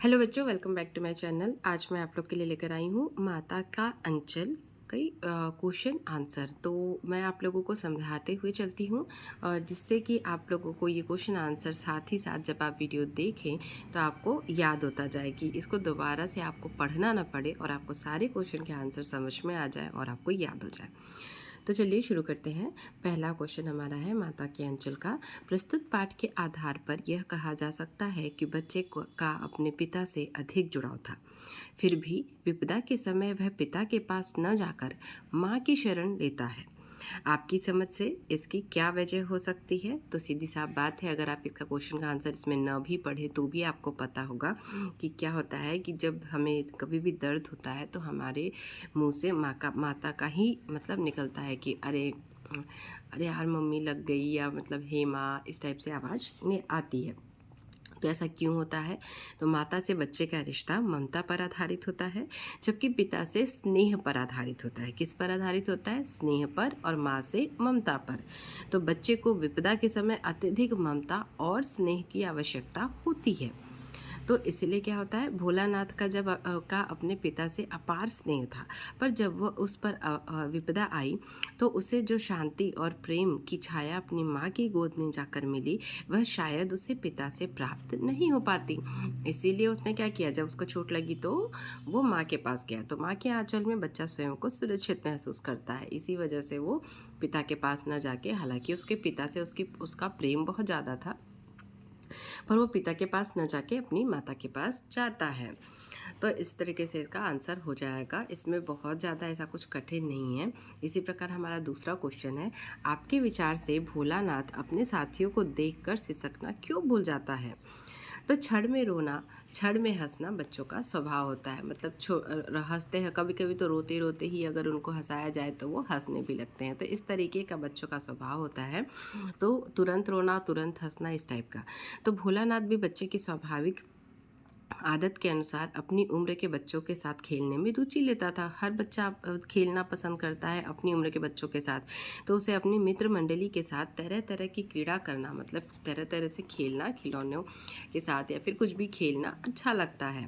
Hello बच्चों, welcome back to my channel. आज मैं आप लोग के लिए लेकर आई हूँ माता का अंचल कई क्वेश्चन आंसर। तो मैं आप लोगों को समझाते हुए चलती हूँ जिससे कि आप लोगों को ये क्वेश्चन आंसर साथ ही साथ जब आप वीडियो देखें तो आपको याद होता जाए कि इसको दोबारा से आपको पढ़ना ना पड़े और आपको सारे क्वेश्चन के आंसर समझ में आ जाए और आपको याद हो जाए। तो चलिए शुरू करते हैं। पहला क्वेश्चन हमारा है माता के अंचल का। प्रस्तुत पाठ के आधार पर यह कहा जा सकता है कि बच्चे का अपने पिता से अधिक जुड़ाव था। फिर भी विपदा के समय वह पिता के पास न जाकर माँ की शरण लेता है। आपकी समझ से इसकी क्या वजह हो सकती है? तो सीधी साफ बात है, अगर आप इसका क्वेश्चन का आंसर इसमें न भी पढ़े तो भी आपको पता होगा कि क्या होता है कि जब हमें कभी भी दर्द होता है तो हमारे मुंह से माता का ही मतलब निकलता है कि अरे अरे यार मम्मी लग गई, या मतलब हे माँ, इस टाइप से आवाज़ में आती है। तो ऐसा क्यों होता है? तो माता से बच्चे का रिश्ता ममता पर आधारित होता है, जबकि पिता से स्नेह पर आधारित होता है। किस पर आधारित होता है? स्नेह पर, और माँ से ममता पर। तो बच्चे को विपदा के समय अत्यधिक ममता और स्नेह की आवश्यकता होती है। तो इसलिए क्या होता है, भोलानाथ का जब का अपने पिता से अपार स्नेह था, पर जब वह उस पर विपदा आई तो उसे जो शांति और प्रेम की छाया अपनी माँ की गोद में जाकर मिली, वह शायद उसे पिता से प्राप्त नहीं हो पाती। इसीलिए उसने क्या किया, जब उसको चोट लगी तो वो माँ के पास गया। तो माँ के आंचल में बच्चा स्वयं को सुरक्षित महसूस करता है। इसी वजह से वो पिता के पास न जाके, हालांकि उसके पिता से उसका प्रेम बहुत ज़्यादा था, पर वो पिता के पास न जाके अपनी माता के पास जाता है। तो इस तरीके से इसका आंसर हो जाएगा। इसमें बहुत ज़्यादा ऐसा कुछ कठिन नहीं है। इसी प्रकार हमारा दूसरा क्वेश्चन है, आपके विचार से भोलानाथ अपने साथियों को देखकर सिसकना क्यों भूल जाता है? तो क्षण में रोना, क्षण में हंसना बच्चों का स्वभाव होता है। मतलब हंसते हैं, कभी कभी तो रोते रोते ही अगर उनको हंसाया जाए तो वो हंसने भी लगते हैं। तो इस तरीके का बच्चों का स्वभाव होता है। तो तुरंत रोना, तुरंत हंसना, इस टाइप का। तो भोलानाथ भी बच्चे की स्वाभाविक आदत के अनुसार अपनी उम्र के बच्चों के साथ खेलने में रुचि लेता था। हर बच्चा खेलना पसंद करता है अपनी उम्र के बच्चों के साथ। तो उसे अपनी मित्र मंडली के साथ तरह तरह की क्रीड़ा करना, मतलब तरह तरह से खेलना, खिलौनों के साथ या फिर कुछ भी खेलना अच्छा लगता है।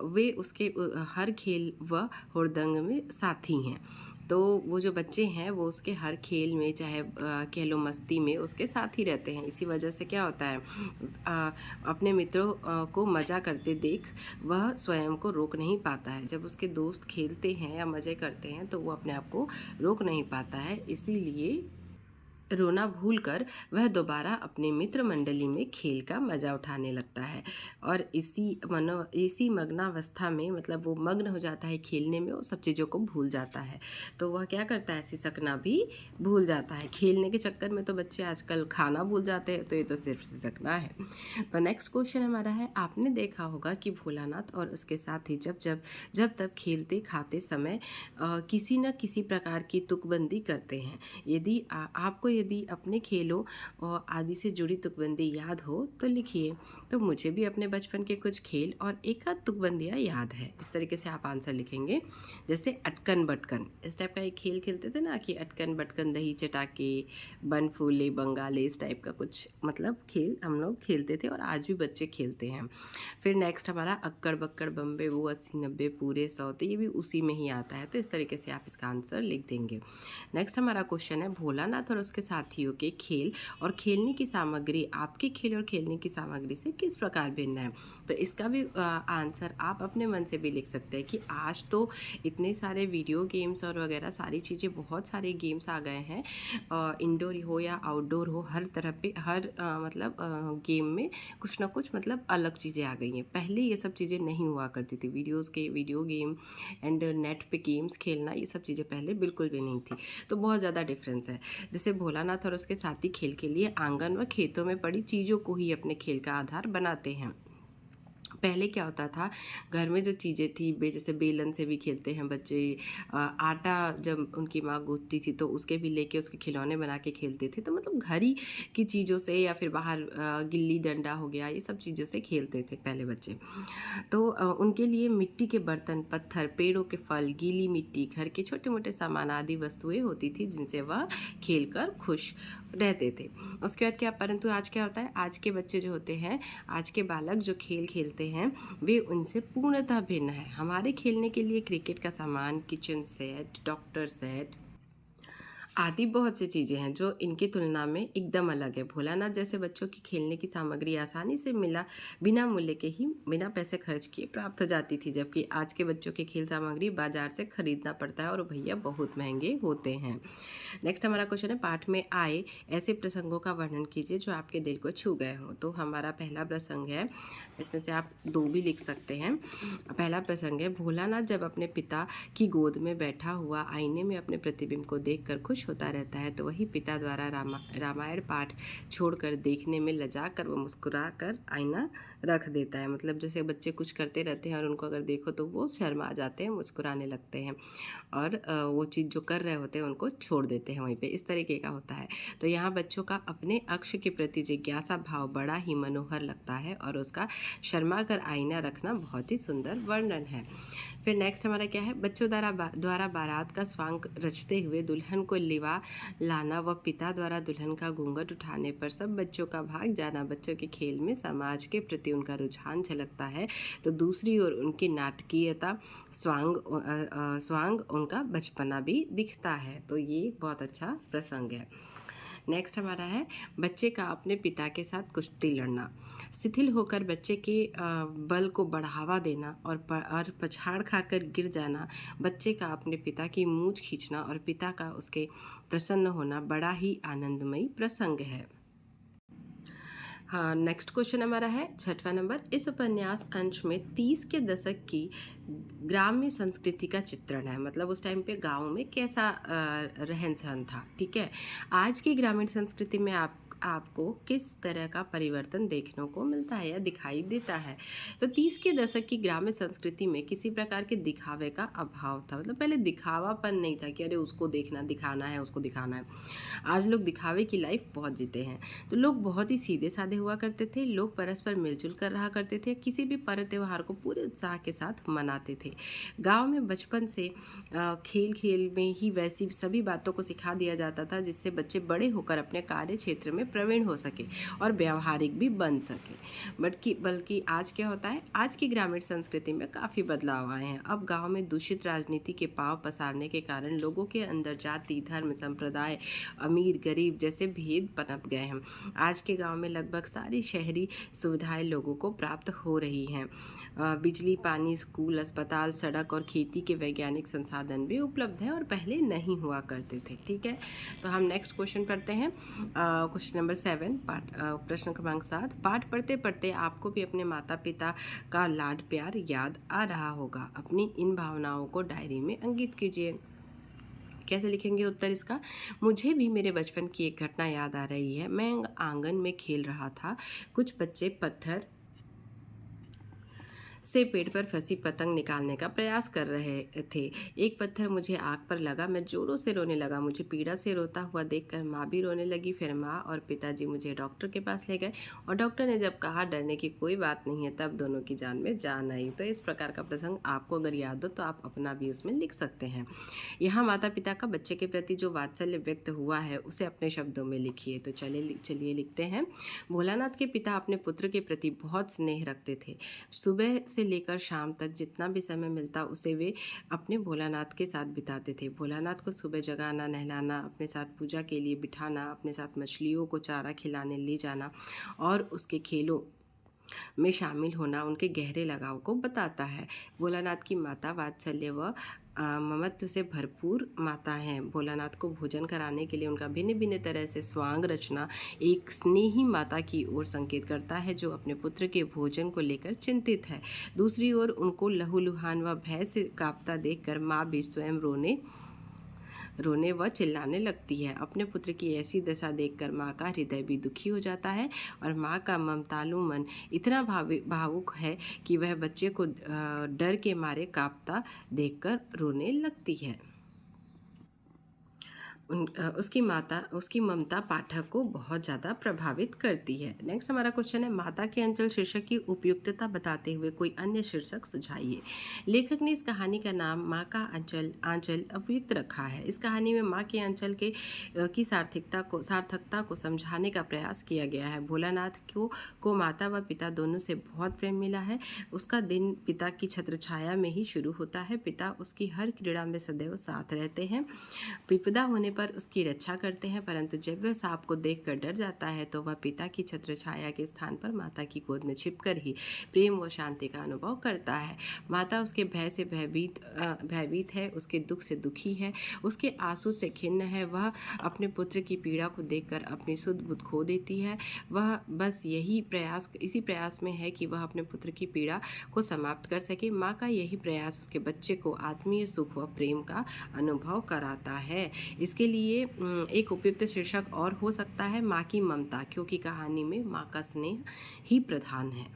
वे उसके हर खेल व हुड़दंग में साथी हैं। तो वो जो बच्चे हैं वो उसके हर खेल में, चाहे कह लो मस्ती में, उसके साथ ही रहते हैं। इसी वजह से क्या होता है, अपने मित्रों को मज़ा करते देख वह स्वयं को रोक नहीं पाता है। जब उसके दोस्त खेलते हैं या मज़े करते हैं तो वो अपने आप को रोक नहीं पाता है। इसीलिए रोना भूलकर वह दोबारा अपने मित्र मंडली में खेल का मजा उठाने लगता है। और इसी मग्नावस्था में, मतलब वो मग्न हो जाता है खेलने में, वो सब चीज़ों को भूल जाता है। तो वह क्या करता है, सिसकना भी भूल जाता है। खेलने के चक्कर में तो बच्चे आजकल खाना भूल जाते हैं, तो ये तो सिर्फ सिसकना है। तो नेक्स्ट क्वेश्चन हमारा है, आपने देखा होगा कि भोलानाथ और उसके साथी जब तब खेलते खाते समय किसी न किसी प्रकार की तुकबंदी करते हैं। आपको यदि अपने खेलों और आदि से जुड़ी तुकबंदी याद हो तो लिखिए। तो मुझे भी अपने बचपन के कुछ खेल और एक आध तुकबंदियाँ याद है। इस तरीके से आप आंसर लिखेंगे। जैसे अटकन बटकन, इस टाइप का एक खेल खेलते थे ना, कि अटकन बटकन दही चटाके, बन फूले बंगाले, इस टाइप का कुछ मतलब खेल हम लोग खेलते थे और आज भी बच्चे खेलते हैं। फिर नेक्स्ट हमारा अक्कड़ बक्कड़ बम्बे वो 80 90 पूरे 100, तो ये भी उसी में ही आता है। तो इस तरीके से आप इसका आंसर लिख देंगे। नेक्स्ट हमारा क्वेश्चन है, भोलानाथ और उसके साथियों के खेल और खेलने की सामग्री आपके खेल और खेलने की सामग्री से किस प्रकार भिन्न है? तो इसका भी आंसर आप अपने मन से भी लिख सकते हैं कि आज तो इतने सारे वीडियो गेम्स और वगैरह सारी चीज़ें, बहुत सारे गेम्स आ गए हैं। इंडोर हो या आउटडोर हो, हर तरह पे हर गेम में कुछ ना कुछ मतलब अलग चीज़ें आ गई हैं। पहले ये सब चीज़ें नहीं हुआ करती थी। वीडियो गेम एंड नेट पे गेम्स खेलना, ये सब चीज़ें पहले बिल्कुल भी नहीं थी। तो बहुत ज़्यादा डिफरेंस है। जैसे भोलानाथ और उसके साथी खेल के लिए आंगन व खेतों में पड़ी चीज़ों को ही अपने खेल का आधार बनाते हैं। पहले क्या होता था, घर में जो चीज़ें थी, जैसे बेलन से भी खेलते हैं बच्चे। आटा जब उनकी माँ गूँथती थी तो उसके भी लेके उसके खिलौने बना के खेलते थे। तो मतलब घर ही की चीज़ों से, या फिर बाहर गिल्ली डंडा हो गया, ये सब चीज़ों से खेलते थे पहले बच्चे। तो उनके लिए मिट्टी के बर्तन, पत्थर, पेड़ों के फल, गीली मिट्टी, घर के छोटे मोटे सामान आदि वस्तुएं होती थी जिनसे वह खेलकर खुश रहते थे। उसके बाद क्या, परंतु आज क्या होता है, आज के बच्चे जो होते हैं, आज के बालक जो खेल खेलते होते हैं वे उनसे पूर्णतः भिन्न है। हमारे खेलने के लिए क्रिकेट का सामान, किचन सेट, डॉक्टर सेट आदि बहुत सी चीज़ें हैं जो इनकी तुलना में एकदम अलग है। भोलानाथ जैसे बच्चों की खेलने की सामग्री आसानी से मिला बिना मूल्य के ही बिना पैसे खर्च किए प्राप्त हो जाती थी, जबकि आज के बच्चों की खेल सामग्री बाजार से खरीदना पड़ता है और भैया बहुत महंगे होते हैं। नेक्स्ट हमारा क्वेश्चन है, पाठ में आए ऐसे प्रसंगों का वर्णन कीजिए जो आपके दिल को छू गए हों। तो हमारा पहला प्रसंग है, इसमें से आप 2 भी लिख सकते हैं। पहला प्रसंग है, भोलानाथ जब अपने पिता की गोद में बैठा हुआ आईने में अपने प्रतिबिंब को देखकर खुश होता रहता है तो वही पिता द्वारा रामायण पाठ छोड़कर देखने में लजा कर वो मुस्कुरा कर आईना रख देता है। मतलब जैसे बच्चे कुछ करते रहते हैं और उनको अगर देखो तो वो शर्मा जाते हैं, मुस्कुराने लगते हैं और वो चीज़ जो कर रहे होते हैं उनको छोड़ देते हैं वहीं पे, इस तरीके का होता है। तो यहाँ बच्चों का अपने अक्ष के प्रति जिज्ञासा भाव बड़ा ही मनोहर लगता है और उसका शर्मा कर आईना रखना बहुत ही सुंदर वर्णन है। फिर नेक्स्ट हमारा क्या है, बच्चों द्वारा बारात का स्वांग रचते हुए दुल्हन को लिवा लाना व पिता द्वारा दुल्हन का घूंघट उठाने पर सब बच्चों का भाग जाना बच्चों के खेल में समाज के प्रति उनका रुझान झलकता है। तो दूसरी ओर उनकी नाटकीयता स्वांग उनका बचपना भी दिखता है। तो ये बहुत अच्छा प्रसंग है। नेक्स्ट हमारा है, बच्चे का अपने पिता के साथ कुश्ती लड़ना। शिथिल होकर बच्चे के बल को बढ़ावा देना और पछाड़ खाकर गिर जाना, बच्चे का अपने पिता की मूंछ खींचना और पिता का उसके प्रसन्न होना बड़ा ही आनंदमयी प्रसंग है। हाँ, नेक्स्ट क्वेश्चन हमारा है 6वां नंबर, इस उपन्यास अंश में 30 के दशक की ग्राम्य संस्कृति का चित्रण है। मतलब उस टाइम पे गाँव में कैसा रहन सहन था। ठीक है, आज की ग्रामीण संस्कृति में आपको किस तरह का परिवर्तन देखने को मिलता है या दिखाई देता है। तो 30 के दशक की ग्रामीण संस्कृति में किसी प्रकार के दिखावे का अभाव था। मतलब पहले दिखावापन नहीं था कि अरे उसको देखना दिखाना है, उसको दिखाना है। आज लोग दिखावे की लाइफ बहुत जीते हैं। तो लोग बहुत ही सीधे साधे हुआ करते थे, लोग परस्पर मिलजुल कर रहा करते थे, किसी भी पर्व त्यौहार को पूरे उत्साह के साथ मनाते थे। गाँव में बचपन से खेल खेल में ही वैसी सभी बातों को सिखा दिया जाता था जिससे बच्चे बड़े होकर अपने कार्य क्षेत्र में प्रवीण हो सके और व्यावहारिक भी बन सके। बल्कि आज क्या होता है, आज की ग्रामीण संस्कृति में काफ़ी बदलाव आए हैं। अब गांव में दूषित राजनीति के पांव पसारने के कारण लोगों के अंदर जाति, धर्म, संप्रदाय, अमीर गरीब जैसे भेद पनप गए हैं। आज के गांव में लगभग सारी शहरी सुविधाएं लोगों को प्राप्त हो रही हैं। बिजली, पानी, स्कूल, अस्पताल, सड़क और खेती के वैज्ञानिक संसाधन भी उपलब्ध हैं और पहले नहीं हुआ करते थे। ठीक है, तो हम नेक्स्ट क्वेश्चन पढ़ते हैं। क्वेश्चन नंबर 7, प्रश्न क्रमांक 7, पाठ पढ़ते पढ़ते आपको भी अपने माता पिता का लाड प्यार याद आ रहा होगा। अपनी इन भावनाओं को डायरी में अंकित कीजिए। कैसे लिखेंगे उत्तर इसका, मुझे भी मेरे बचपन की एक घटना याद आ रही है। मैं आंगन में खेल रहा था, कुछ बच्चे पत्थर से पेड़ पर फंसी पतंग निकालने का प्रयास कर रहे थे। एक पत्थर मुझे आँख पर लगा, मैं जोरों से रोने लगा। मुझे पीड़ा से रोता हुआ देखकर माँ भी रोने लगी। फिर माँ और पिताजी मुझे डॉक्टर के पास ले गए और डॉक्टर ने जब कहा डरने की कोई बात नहीं है, तब दोनों की जान में जान आई। तो इस प्रकार का प्रसंग आपको अगर याद हो तो आप अपना भी उसमें लिख सकते हैं। यहाँ माता पिता का बच्चे के प्रति जो वात्सल्य व्यक्त हुआ है उसे अपने शब्दों में लिखिए। तो चलिए लिखते हैं। भोलानाथ के पिता अपने पुत्र के प्रति बहुत स्नेह रखते थे। सुबह से लेकर शाम तक जितना भी समय मिलता उसे वे अपने भोलानाथ के साथ बिताते थे। भोलानाथ को सुबह जगाना, नहलाना, अपने साथ पूजा के लिए बिठाना, अपने साथ मछलियों को चारा खिलाने ले जाना और उसके खेलों में शामिल होना उनके गहरे लगाव को बताता है। भोलानाथ की माता वात्सल्य व ममत्व से भरपूर माता हैं। भोलानाथ को भोजन कराने के लिए उनका भिन्न भिन्न तरह से स्वांग रचना एक स्नेही माता की ओर संकेत करता है जो अपने पुत्र के भोजन को लेकर चिंतित है। दूसरी ओर उनको लहूलुहान व भय से कांपता देखकर माँ भी स्वयं रोने व चिल्लाने लगती है। अपने पुत्र की ऐसी दशा देखकर माँ का हृदय भी दुखी हो जाता है और माँ का ममतालु मन इतना भावुक है कि वह बच्चे को डर के मारे कांपता देखकर रोने लगती है। उसकी ममता पाठक को बहुत ज़्यादा प्रभावित करती है। नेक्स्ट हमारा क्वेश्चन है, माता के अंचल शीर्षक की उपयुक्तता बताते हुए कोई अन्य शीर्षक सुझाइए। लेखक ने इस कहानी का नाम माँ का अंचल आंचल उपयुक्त रखा है। इस कहानी में माँ के अंचल की सार्थकता को समझाने का प्रयास किया गया है। भोलानाथ को माता व पिता दोनों से बहुत प्रेम मिला है। उसका दिन पिता की छत्रछाया में ही शुरू होता है। पिता उसकी हर क्रीड़ा में सदैव साथ रहते हैं, विपदा होने पर उसकी रक्षा करते हैं, परंतु जब वह सांप को देखकर डर जाता है तो वह पिता की छत्रछाया के स्थान पर माता की गोद में छिपकर ही प्रेम व शांति का अनुभव करता है। माता उसके भय से भयभीत है, उसके दुख से दुखी है, उसके आंसू से खिन्न है। वह अपने पुत्र की पीड़ा को देखकर अपनी सुध बुध खो देती है। वह बस इसी प्रयास में है कि वह अपने पुत्र की पीड़ा को समाप्त कर सके। माँ का यही प्रयास उसके बच्चे को आत्मीय सुख व प्रेम का अनुभव कराता है। इसके लिए एक उपयुक्त शीर्षक और हो सकता है माँ की ममता, क्योंकि कहानी में माँ का स्नेह ही प्रधान है।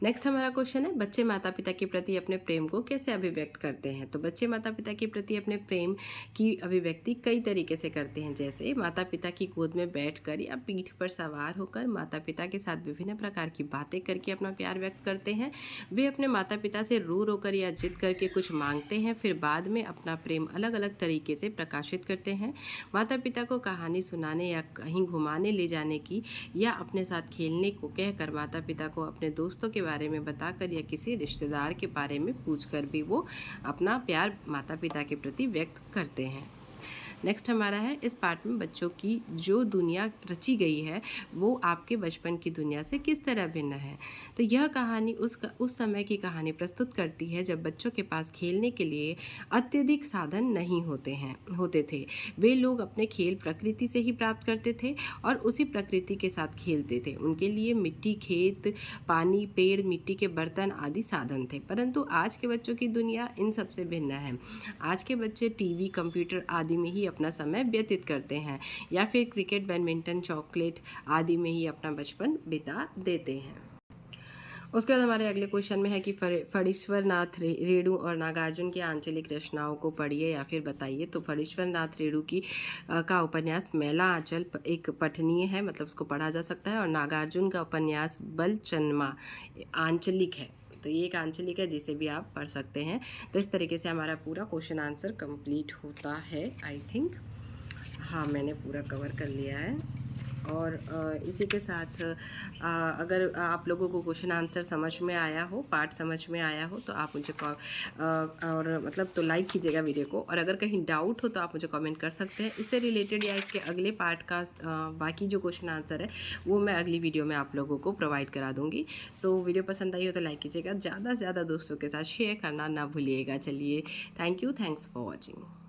नेक्स्ट हमारा क्वेश्चन है, बच्चे माता पिता के प्रति अपने प्रेम को कैसे अभिव्यक्त करते हैं। तो बच्चे माता पिता के प्रति अपने प्रेम की अभिव्यक्ति कई तरीके से करते हैं, जैसे माता पिता की गोद में बैठकर या पीठ पर सवार होकर माता पिता के साथ विभिन्न प्रकार की बातें करके अपना प्यार व्यक्त करते हैं। वे अपने माता पिता से रो रो कर या जिद करके कुछ मांगते हैं, फिर बाद में अपना प्रेम अलग अलग तरीके से प्रकाशित करते हैं। माता पिता को कहानी सुनाने या कहीं घुमाने ले जाने की या अपने साथ खेलने को कहकर माता पिता को अपने दोस्तों के बारे में बताकर या किसी रिश्तेदार के बारे में पूछकर भी वो अपना प्यार माता पिता के प्रति व्यक्त करते हैं। नेक्स्ट हमारा है, इस पार्ट में बच्चों की जो दुनिया रची गई है वो आपके बचपन की दुनिया से किस तरह भिन्न है। तो यह कहानी उस समय की कहानी प्रस्तुत करती है जब बच्चों के पास खेलने के लिए अत्यधिक साधन नहीं होते थे। वे लोग अपने खेल प्रकृति से ही प्राप्त करते थे और उसी प्रकृति के साथ खेलते थे। उनके लिए मिट्टी, खेत, पानी, पेड़, मिट्टी के बर्तन आदि साधन थे। परंतु आज के बच्चों की दुनिया इन सबसे भिन्न है। आज के बच्चे टीवी, कंप्यूटर आदि में ही अपना समय व्यतीत करते हैं या फिर क्रिकेट, बैडमिंटन, चॉकलेट आदि में ही अपना बचपन बिता देते हैं। उसके बाद हमारे अगले क्वेश्चन में है कि फणीश्वर नाथ रेणु और नागार्जुन की आंचलिक रचनाओं को पढ़िए या फिर बताइए। तो फणीश्वर नाथ रेणु का उपन्यास मैला आंचल एक पठनीय है, मतलब उसको पढ़ा जा सकता है, और नागार्जुन का उपन्यास बलचन्मा आंचलिक है। तो ये एक आंचलिक है जिसे भी आप पढ़ सकते हैं। तो इस तरीके से हमारा पूरा क्वेश्चन आंसर कंप्लीट होता है। आई थिंक हाँ, मैंने पूरा कवर कर लिया है। और इसी के साथ अगर आप लोगों को क्वेश्चन आंसर समझ में आया हो, पार्ट समझ में आया हो, तो आप मुझे और मतलब तो लाइक कीजिएगा वीडियो को। और अगर कहीं डाउट हो तो आप मुझे कमेंट कर सकते हैं। इससे रिलेटेड या इसके अगले पार्ट का बाकी जो क्वेश्चन आंसर है वो मैं अगली वीडियो में आप लोगों को प्रोवाइड करा दूँगी। सो वीडियो पसंद आई हो तो लाइक कीजिएगा, ज़्यादा से ज़्यादा दोस्तों के साथ शेयर करना ना भूलिएगा। चलिए, thank you, thanks for watching.